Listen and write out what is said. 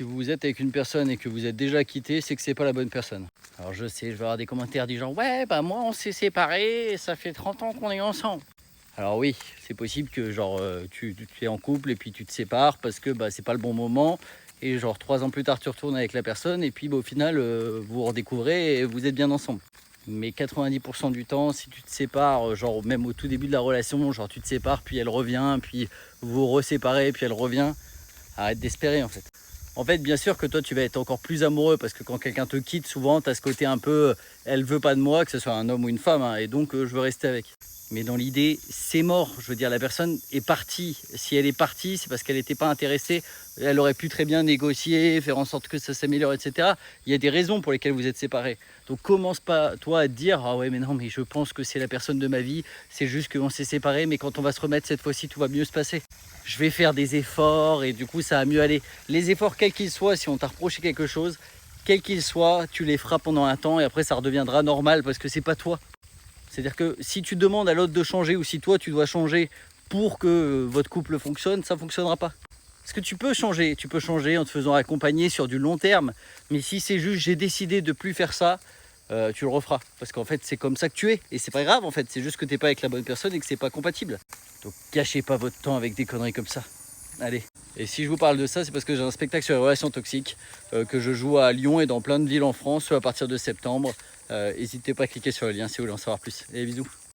si vous êtes avec une personne et que vous êtes déjà quitté, c'est que c'est pas la bonne personne. Alors je sais, je vais avoir des commentaires du genre ouais bah moi on s'est séparés, ça fait 30 ans qu'on est ensemble. Alors oui, c'est possible que genre tu es en couple et puis tu te sépares parce que bah c'est pas le bon moment et genre 3 ans plus tard tu retournes avec la personne et puis bah, au final vous vous redécouvrez et vous êtes bien ensemble. Mais 90% du temps, si tu te sépares, genre même au tout début de la relation, genre tu te sépares puis elle revient, puis vous vous reséparez puis elle revient, arrête d'espérer en fait. En fait, bien sûr que toi, tu vas être encore plus amoureux parce que quand quelqu'un te quitte, souvent, tu as ce côté un peu elle veut pas de moi, que ce soit un homme ou une femme, hein, et donc je veux rester avec. Mais dans l'idée, c'est mort. Je veux dire, la personne est partie. Si elle est partie, c'est parce qu'elle n'était pas intéressée. Elle aurait pu très bien négocier, faire en sorte que ça s'améliore, etc. Il y a des raisons pour lesquelles vous êtes séparés. Donc commence pas, toi, à te dire ah ouais, mais non, mais je pense que c'est la personne de ma vie. C'est juste qu'on s'est séparés, mais quand on va se remettre cette fois-ci, tout va mieux se passer. Je vais faire des efforts et du coup, ça va mieux aller. Les efforts, quels qu'ils soient, si on t'a reproché quelque chose, quels qu'ils soient, tu les feras pendant un temps et après, ça redeviendra normal parce que c'est pas toi. C'est-à-dire que si tu demandes à l'autre de changer ou si toi tu dois changer pour que votre couple fonctionne, ça ne fonctionnera pas. Parce que tu peux changer en te faisant accompagner sur du long terme, mais si c'est juste j'ai décidé de plus faire ça, tu le referas. Parce qu'en fait c'est comme ça que tu es, et c'est pas grave en fait, c'est juste que tu n'es pas avec la bonne personne et que c'est pas compatible. Donc gâchez pas votre temps avec des conneries comme ça. Allez. Et si je vous parle de ça, c'est parce que j'ai un spectacle sur les relations toxiques que je joue à Lyon et dans plein de villes en France à partir de septembre. N'hésitez pas à cliquer sur le lien si vous voulez en savoir plus. Et bisous.